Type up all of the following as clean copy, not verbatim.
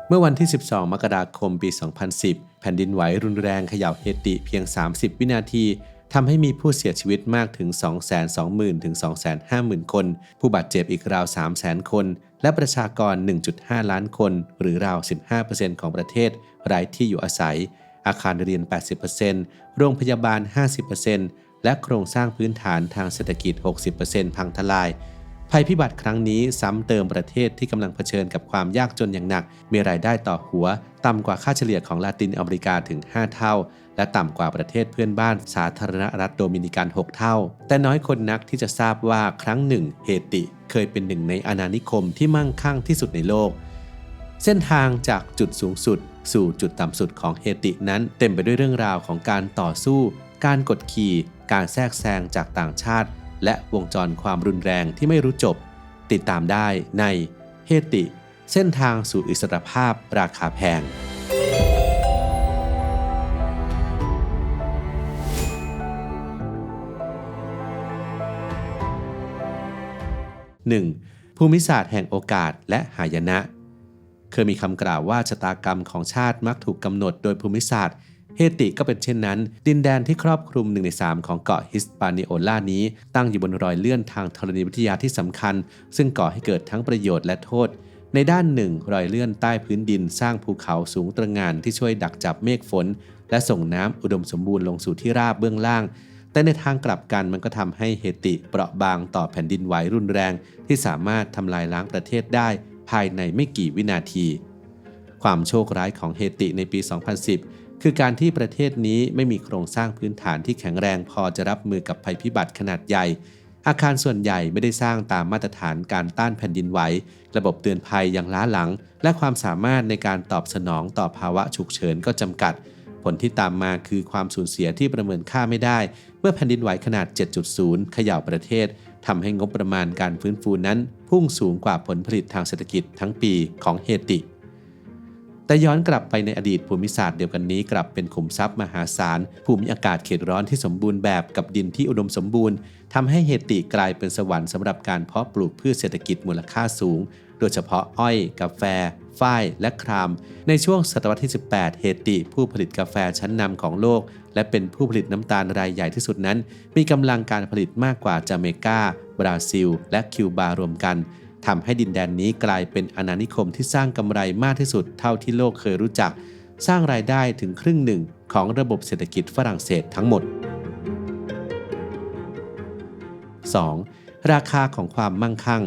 เมื่อวันที่ 12 มกราคม ปี 2010 แผ่นดินไหวรุนแรงเขย่าเฮติเพียง 30 วินาทีทำให้มีผู้เสียชีวิตมากถึง 220,000 ถึง 250,000 คน ผู้บาดเจ็บอีกราว 300,000 คน และประชากร 1.5 ล้านคน หรือราว 15% ของประเทศไร้ที่อยู่อาศัย อาคารเรียน 80% โรงพยาบาล 50% และโครงสร้างพื้นฐานทางเศรษฐกิจ 60% พังทลายภัยพิบัติครั้งนี้ซ้ำเติมประเทศที่กำลังเผชิญกับความยากจนอย่างหนักมีรายได้ต่อหัวต่ำกว่าค่าเฉลี่ยของลาตินอเมริกาถึง 5 เท่าและต่ำกว่าประเทศเพื่อนบ้านสาธารณรัฐโดมินิกัน 6 เท่าแต่น้อยคนนักที่จะทราบว่าครั้งหนึ่งเฮติเคยเป็นหนึ่งในอาณานิคมที่มั่งคั่งที่สุดในโลกเส้นทางจากจุดสูงสุดสู่จุดต่ำสุดของเฮตินั้นเต็มไปด้วยเรื่องราวของการต่อสู้การกดขี่การแทรกแซงจากต่างชาติและวงจรความรุนแรงที่ไม่รู้จบติดตามได้ในเฮติเส้นทางสู่อิสรภาพราคาแพง 1. ภูมิศาสตร์แห่งโอกาสและหายนะเคยมีคำกล่าวว่าชะตากรรมของชาติมักถูกกำหนดโดยภูมิศาสตร์เฮติก็เป็นเช่นนั้นดินแดนที่ครอบคลุม1 ใน 3ของเกาะฮิสปานิโอลานี้ตั้งอยู่บนรอยเลื่อนทางธรณีวิทยาที่สำคัญซึ่งก่อให้เกิดทั้งประโยชน์และโทษในด้านหนึ่งรอยเลื่อนใต้พื้นดินสร้างภูเขาสูงตระหง่านที่ช่วยดักจับเมฆฝนและส่งน้ำอุดมสมบูรณ์ลงสู่ที่ราบเบื้องล่างแต่ในทางกลับกันมันก็ทำให้เฮติเปราะบางต่อแผ่นดินไหวรุนแรงที่สามารถทำลายล้างประเทศได้ภายในไม่กี่วินาทีความโชคร้ายของเฮติในปี 2010 คือการที่ประเทศนี้ไม่มีโครงสร้างพื้นฐานที่แข็งแรงพอจะรับมือกับภัยพิบัติขนาดใหญ่อาคารส่วนใหญ่ไม่ได้สร้างตามมาตรฐานการต้านแผ่นดินไหวระบบเตือนภัยยังล้าหลังและความสามารถในการตอบสนองต่อภาวะฉุกเฉินก็จำกัดผลที่ตามมาคือความสูญเสียที่ประเมินค่าไม่ได้เมื่อแผ่นดินไหวขนาด 7.0 เขย่าประเทศทำให้งบประมาณการฟื้นฟูนั้นพุ่งสูงกว่าผลผลิตทางเศรษฐกิจทั้งปีของเฮติแต่ย้อนกลับไปในอดีตภูมิศาสตร์เดียวกันนี้กลับเป็นขุมทรัพย์มหาศาลภูมิอากาศเขตร้อนที่สมบูรณ์แบบกับดินที่อุดมสมบูรณ์ทำให้เฮติกลายเป็นสวรรค์สำหรับการเพาะปลูกพืชเศรษฐกิจมูลค่าสูงโดยเฉพาะอ้อยกาแฟฝ้ายและครามในช่วงศตวรรษที่ 18 เฮติผู้ผลิตกาแฟชั้นนำของโลกและเป็นผู้ผลิตน้ำตาลรายใหญ่ที่สุดนั้นมีกำลังการผลิตมากกว่าจาเมกาบราซิลและคิวบารวมกันทำให้ดินแดนนี้กลายเป็นอาณานิคมที่สร้างกำไรมากที่สุดเท่าที่โลกเคยรู้จักสร้างรายได้ถึงครึ่งหนึ่งของระบบเศรษฐกิจฝรั่งเศสทั้งหมด 2. ราคาของความมั่งคั่ง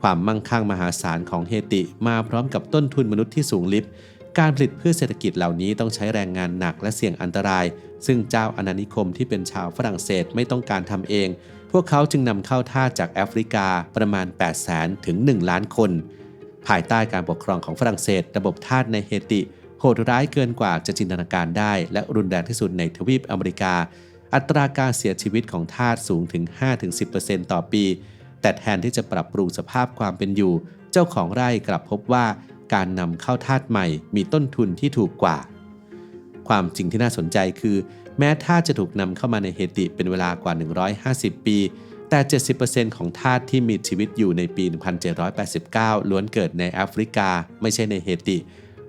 ความมั่งคั่งมหาศาลของเฮติมาพร้อมกับต้นทุนมนุษย์ที่สูงลิบการผลิตพืชเศรษฐกิจเหล่านี้ต้องใช้แรงงานหนักและเสี่ยงอันตรายซึ่งเจ้าอาณานิคมที่เป็นชาวฝรั่งเศสไม่ต้องการทำเองพวกเขาจึงนำเข้าทาสจากแอฟริกาประมาณ 800,000 ถึง 1 ล้านคนภายใต้การปกครองของฝรั่งเศสระบบทาสในเฮติโหดร้ายเกินกว่าจะจินตนาการได้และรุนแรงที่สุดในทวีปอเมริกาอัตราการเสียชีวิตของทาสสูงถึง 5-10% ต่อปีแต่แทนที่จะปรับปรุงสภาพความเป็นอยู่เจ้าของไร่กลับพบว่าการนำเข้าทาสใหม่มีต้นทุนที่ถูกกว่าความจริงที่น่าสนใจคือแม้ทาสจะถูกนำเข้ามาในเฮติเป็นเวลากว่า150 ปีแต่ 70% ของทาสที่มีชีวิตอยู่ในปี 1789 ล้วนเกิดในแอฟริกาไม่ใช่ในเฮติ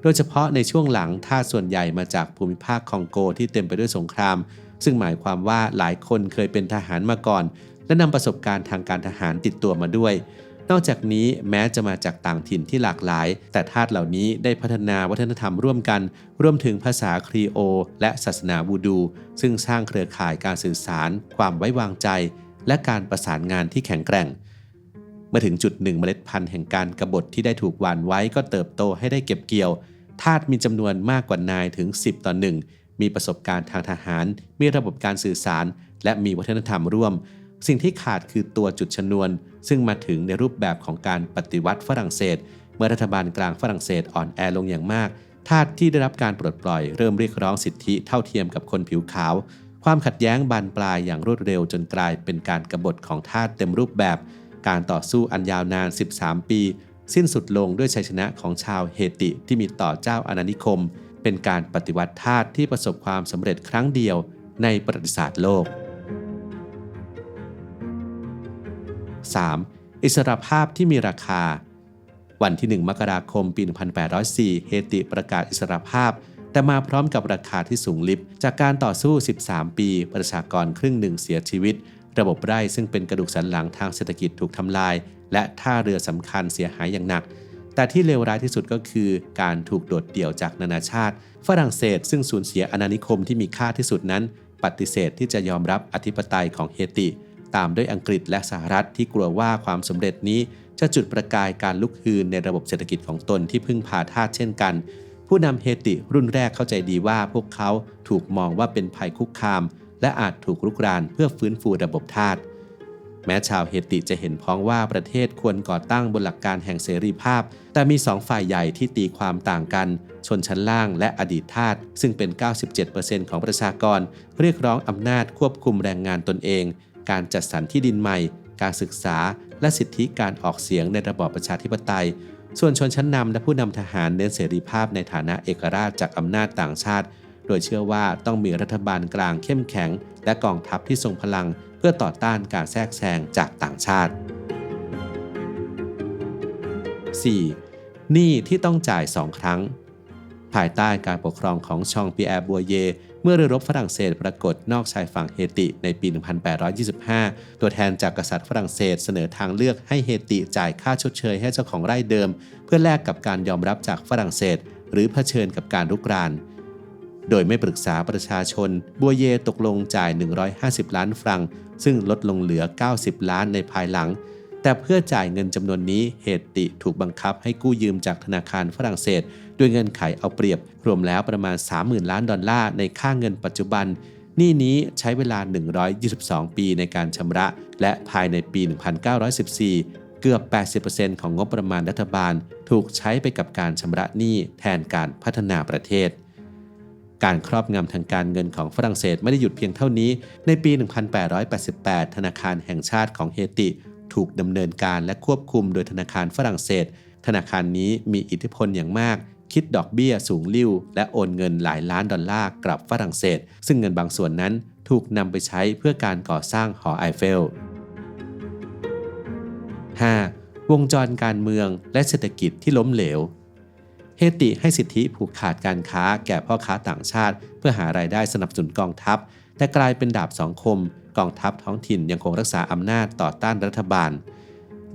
โดยเฉพาะในช่วงหลังทาสส่วนใหญ่มาจากภูมิภาคคองโกที่เต็มไปด้วยสงครามซึ่งหมายความว่าหลายคนเคยเป็นทหารมาก่อนและนำประสบการณ์ทางการทหารติดตัวมาด้วยนอกจากนี้แม้จะมาจากต่างถิ่นที่หลากหลายแต่ทาสเหล่านี้ได้พัฒนาวัฒนธรรมร่วมกันรวมถึงภาษาครีโอและศาสนาวูดูซึ่งสร้างเครือข่ายการสื่อสารความไว้วางใจและการประสานงานที่แข็งแกร่งเมื่อถึงจุดหนึ่งเมล็ดพันธุ์แห่งการกบฏที่ได้ถูกหว่านไว้ก็เติบโตให้ได้เก็บเกี่ยวทาสมีจำนวนมากกว่านายถึง10-1มีประสบการณ์ทางทหารมีระบบการสื่อสารและมีวัฒนธรรมร่วมสิ่งที่ขาดคือตัวจุดชนวนซึ่งมาถึงในรูปแบบของการปฏิวัติฝรั่งเศสเมื่อรัฐบาลกลางฝรั่งเศสอ่อนแอลงอย่างมากทาสที่ได้รับการปลดปล่อยเริ่มเรียกร้องสิทธิเท่าเทียมกับคนผิวขาวความขัดแย้งบานปลายอย่างรวดเร็วจนกลายเป็นการกบฏของทาสเต็มรูปแบบการต่อสู้อันยาวนาน13 ปีสิ้นสุดลงด้วยชัยชนะของชาวเฮติที่มีต่อเจ้าอาณานิคมเป็นการปฏิวัติทาสที่ประสบความสำเร็จครั้งเดียวในประวัติศาสตร์โลก 3. อิสรภาพที่มีราคา วันที่ 1 มกราคม ปี 1804 เฮติประกาศอิสรภาพแต่มาพร้อมกับราคาที่สูงลิบจากการต่อสู้ 13 ปีประชากรครึ่งหนึ่งเสียชีวิตระบบไร่ซึ่งเป็นกระดูกสันหลังทางเศรษฐกิจถูกทำลายและท่าเรือสำคัญเสียหายอย่างหนักแต่ที่เลวร้ายที่สุดก็คือการถูกโดดเดี่ยวจากนานาชาติฝรั่งเศสซึ่งสูญเสียอาณานิคมที่มีค่าที่สุดนั้นปฏิเสธที่จะยอมรับอธิปไตยของเฮติตามด้วยอังกฤษและสหรัฐที่กลัวว่าความสำเร็จนี้จะจุดประกายการลุกฮือในระบบเศรษฐกิจของตนที่พึ่งพาทาสเช่นกันผู้นำเฮติรุ่นแรกเข้าใจดีว่าพวกเขาถูกมองว่าเป็นภัยคุกคามและอาจถูกรุกรานเพื่อฟื้นฟูระบบทาสแม้ชาวเฮติจะเห็นพ้องว่าประเทศควรก่อตั้งบนหลักการแห่งเสรีภาพแต่มี2ฝ่ายใหญ่ที่ตีความต่างกันชนชั้นล่างและอดีตทาสซึ่งเป็น 97% ของประชากรเรียกร้องอำนาจควบคุมแรงงานตนเองการจัดสรรที่ดินใหม่การศึกษาและสิทธิการออกเสียงในระบอบประชาธิปไตยส่วนชนชั้นนำและผู้นำทหารเน้นเสรีภาพในฐานะเอกราชจากอำนาจต่างชาติโดยเชื่อว่าต้องมีรัฐบาลกลางเข้มแข็งและกองทัพที่ทรงพลังเพื่อต่อต้านการแทรกแซงจากต่างชาติ 4. หนี้ที่ต้องจ่าย2 ครั้งภายใต้การปกครองของชองปีแอร์บัวเยเมื่อเรือรบฝรั่งเศสปรากฏนอกชายฝั่งเฮติในปี 1825 ตัวแทนจากกษัตริย์ฝรั่งเศสเสนอทางเลือกให้เฮติจ่ายค่าชดเชยให้เจ้าของไร่เดิมเพื่อแลกกับการยอมรับจากฝรั่งเศสหรือเผชิญกับการรุกรานโดยไม่ปรึกษาประชาชนบัวเยตกลงจ่าย150 ล้านฟรังซึ่งลดลงเหลือ90 ล้านในภายหลังแต่เพื่อจ่ายเงินจำนวนนี้เฮติถูกบังคับให้กู้ยืมจากธนาคารฝรั่งเศสด้วยเงื่อนไขเอาเปรียบรวมแล้วประมาณ 30,000 ล้านดอลลาร์ในค่าเงินปัจจุบันหนี้นี้ใช้เวลา122 ปีในการชำระและภายในปี 1914 เกือบ 80% ของงบประมาณรัฐบาลถูกใช้ไปกับการชำระหนี้แทนการพัฒนาประเทศการครอบงำทางการเงินของฝรั่งเศสไม่ได้หยุดเพียงเท่านี้ในปี 1888 ธนาคารแห่งชาติของเฮติถูกดำเนินการและควบคุมโดยธนาคารฝรั่งเศสธนาคารนี้มีอิทธิพลอย่างมากคิดดอกเบี้ยสูงลิ่วและโอนเงินหลายล้านดอลลาร์กลับฝรั่งเศสซึ่งเงินบางส่วนนั้นถูกนำไปใช้เพื่อการก่อสร้างหอไอเฟล 5. วงจรการเมืองและเศรษฐกิจที่ล้มเหลวเฮติให้สิทธิผูกขาดการค้าแก่พ่อค้าต่างชาติเพื่อหารายได้สนับสนุนกองทัพแต่กลายเป็นดาบสองคมกองทัพท้องถิ่นยังคงรักษาอำนาจต่อต้านรัฐบาล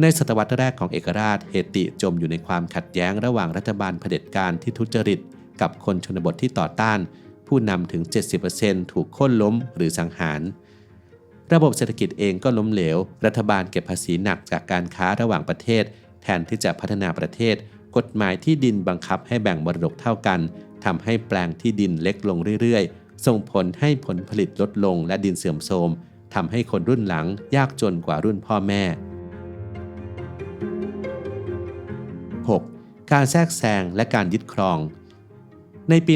ในศตวรรษแรกของเอกราชเฮติจมอยู่ในความขัดแย้งระหว่างรัฐบาลเผด็จการที่ทุจริตกับคนชนบทที่ต่อต้านผู้นำถึง 70% ถูกโค่นล้มหรือสังหารระบบเศรษฐกิจเองก็ล้มเหลวรัฐบาลเก็บภาษีหนักจากการค้าระหว่างประเทศแทนที่จะพัฒนาประเทศกฎหมายที่ดินบังคับให้แบ่งมรดกเท่ากันทำให้แปลงที่ดินเล็กลงเรื่อยๆส่งผลให้ผลผลิตลดลงและดินเสื่อมโทรมทำให้คนรุ่นหลังยากจนกว่ารุ่นพ่อแม่ 6. การแทรกแซงและการยึดครองในปี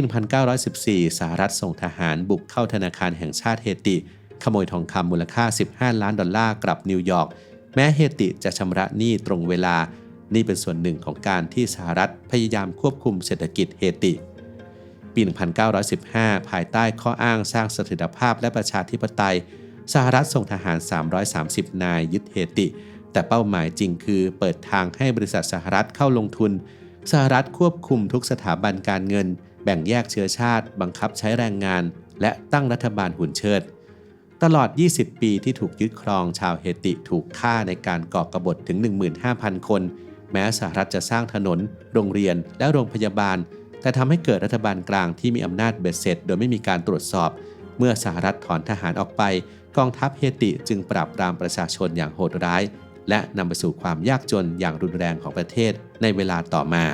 1914 สหรัฐส่งทหารบุกเข้าธนาคารแห่งชาติเฮติขโมยทองคำมูลค่า15 ล้านดอลลาร์กลับนิวยอร์กแม้เฮติจะชำระหนี้ตรงเวลานี่เป็นส่วนหนึ่งของการที่สหรัฐพยายามควบคุมเศรษฐกิจเฮติปี 1915 ภายใต้ข้ออ้างสร้างเสถียรภาพและประชาธิปไตยสหรัฐส่งทหาร330 นายยึดเฮติแต่เป้าหมายจริงคือเปิดทางให้บริษัทสหรัฐเข้าลงทุนสหรัฐควบคุมทุกสถาบันการเงินแบ่งแยกเชื้อชาติบังคับใช้แรงงานและตั้งรัฐบาลหุ่นเชิดตลอด 20 ปีที่ถูกยึดครองชาวเฮติถูกฆ่าในการก่อกบฏถึง 15,000 คนแม้สหรัฐจะสร้างถนนโรงเรียนและโรงพยาบาลแต่ทำให้เกิดรัฐบาลกลางที่มีอำนาจเบ็ดเสร็จโดยไม่มีการตรวจสอบเมื่อสหรัฐถอนทหารออกไปกองทัพเฮติจึงปราบปรามประชาชนอย่างโหดร้ายและนำไปสู่ความยากจนอย่างรุนแรงของประเทศในเวลาต่อมา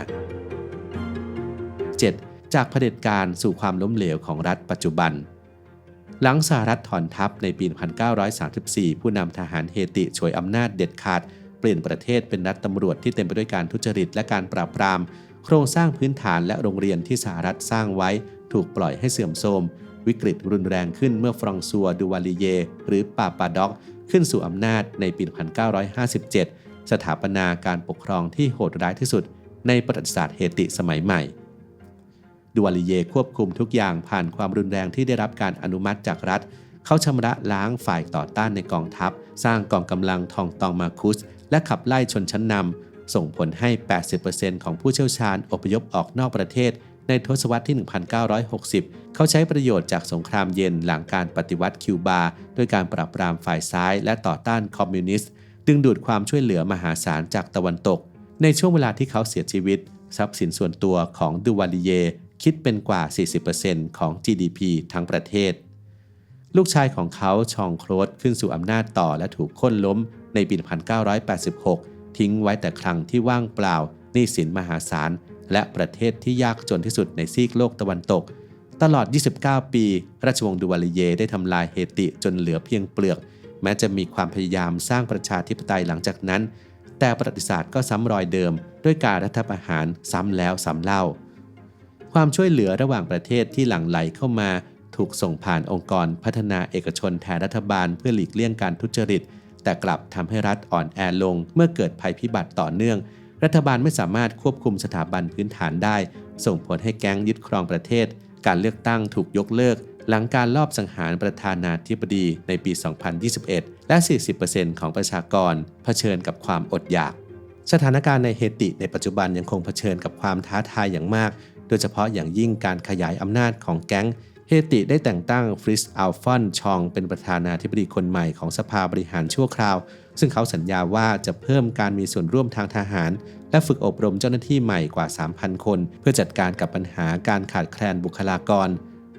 7. จากเผด็จการสู่ความล้มเหลวของรัฐปัจจุบันหลังสหรัฐถอนทัพในปี 1934 ผู้นำทหารเฮติฉวยอำนาจเด็ดขาดเปลี่ยนประเทศเป็นรัฐตำรวจที่เต็มไปด้วยการทุจริตและการปราบปรามโครงสร้างพื้นฐานและโรงเรียนที่สหรัฐสร้างไว้ถูกปล่อยให้เสื่อมโทรมวิกฤตรุนแรงขึ้นเมื่อฟรองซัวดูวาลีเยหรือปาปาด็อกขึ้นสู่อำนาจในปี 1957 สถาปนาการปกครองที่โหดร้ายที่สุดในประวัติศาสตร์เฮติสมัยใหม่ดูวาลีเยควบคุมทุกอย่างผ่านความรุนแรงที่ได้รับการอนุมัติจากรัฐเขาชำระล้างฝ่ายต่อต้านในกองทัพสร้างกองกำลังทองตองมาคุสและขับไล่ชนชั้นนำ ส่งผลให้ 80% ของผู้เชี่ยวชาญอพยพออกนอกประเทศในทศวรรษที่ 1960 เขาใช้ประโยชน์จากสงครามเย็นหลังการปฏิวัติคิวบาด้วยการปราบปรามฝ่ายซ้ายและต่อต้านคอมมิวนิสต์ดึงดูดความช่วยเหลือมหาศาลจากตะวันตกในช่วงเวลาที่เขาเสียชีวิตทรัพย์สินส่วนตัวของดูวาลิเยคิดเป็นกว่า 40% ของ GDP ทั้งประเทศลูกชายของเขาชองโคลดขึ้นสู่อำนาจต่อและถูกโค่นล้มในปี 1986 ทิ้งไว้แต่คลังที่ว่างเปล่าหนี้สินมหาศาลและประเทศที่ยากจนที่สุดในซีกโลกตะวันตกตลอด 29 ปีราชวงศ์ดูวาลิเยได้ทำลายเฮติจนเหลือเพียงเปลือกแม้จะมีความพยายามสร้างประชาธิปไตยหลังจากนั้นแต่ประวัติศาสตร์ก็ซ้ำรอยเดิมด้วยการรัฐประหารซ้ำแล้วซ้ำเล่าความช่วยเหลือระหว่างประเทศที่หลั่งไหลเข้ามาถูกส่งผ่านองค์กรพัฒนาเอกชนแทนรัฐบาลเพื่อหลีกเลี่ยงการทุจริตแต่กลับทำให้รัฐอ่อนแอลงเมื่อเกิดภัยพิบัติต่อเนื่องรัฐบาลไม่สามารถควบคุมสถาบันพื้นฐานได้ส่งผลให้แก๊งยึดครองประเทศการเลือกตั้งถูกยกเลิกหลังการลอบสังหารประธานาธิบดีในปี 2021 และ 40% ของประชากรเผชิญกับความอดอยากสถานการณ์ในเฮติในปัจจุบันยังคงเผชิญกับความท้าทายอย่างมากโดยเฉพาะอย่างยิ่งการขยายอำนาจของแก๊งเฮติได้แต่งตั้งฟริสอัลฟอนชองเป็นประธานาธิบดีคนใหม่ของสภาบริหารชั่วคราวซึ่งเขาสัญญาว่าจะเพิ่มการมีส่วนร่วมทางทหารและฝึกอบรมเจ้าหน้าที่ใหม่กว่า 3,000 คนเพื่อจัดการกับปัญหาการขาดแคลนบุคลากร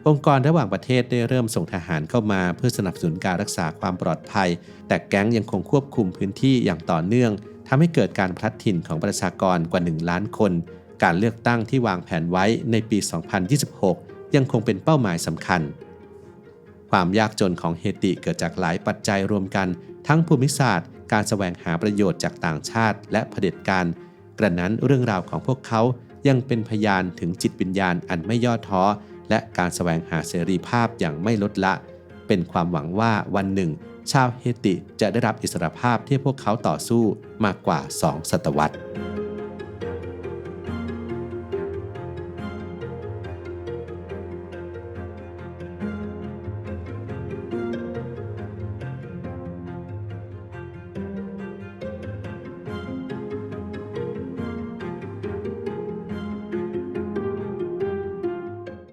องค์กรระหว่างประเทศได้เริ่มส่งทหารเข้ามาเพื่อสนับสนุนการรักษาความปลอดภัยแต่แก๊งยังคงควบคุมพื้นที่อย่างต่อเนื่องทำให้เกิดการพลัดถิ่นของประชากรกว่า 1 ล้านคนการเลือกตั้งที่วางแผนไว้ในปี 2026 ยังคงเป็นเป้าหมายสำคัญความยากจนของเฮติเกิดจากหลายปัจจัยรวมกันทั้งภูมิศาสตร์การแสวงหาประโยชน์จากต่างชาติและเผด็จการกระนั้นเรื่องราวของพวกเขายังเป็นพยานถึงจิตวิญญาณอันไม่ย่อท้อและการแสวงหาเสรีภาพอย่างไม่ลดละเป็นความหวังว่าวันหนึ่งชาวเฮติจะได้รับอิสรภาพที่พวกเขาต่อสู้มากกว่า2 ศตวรรษ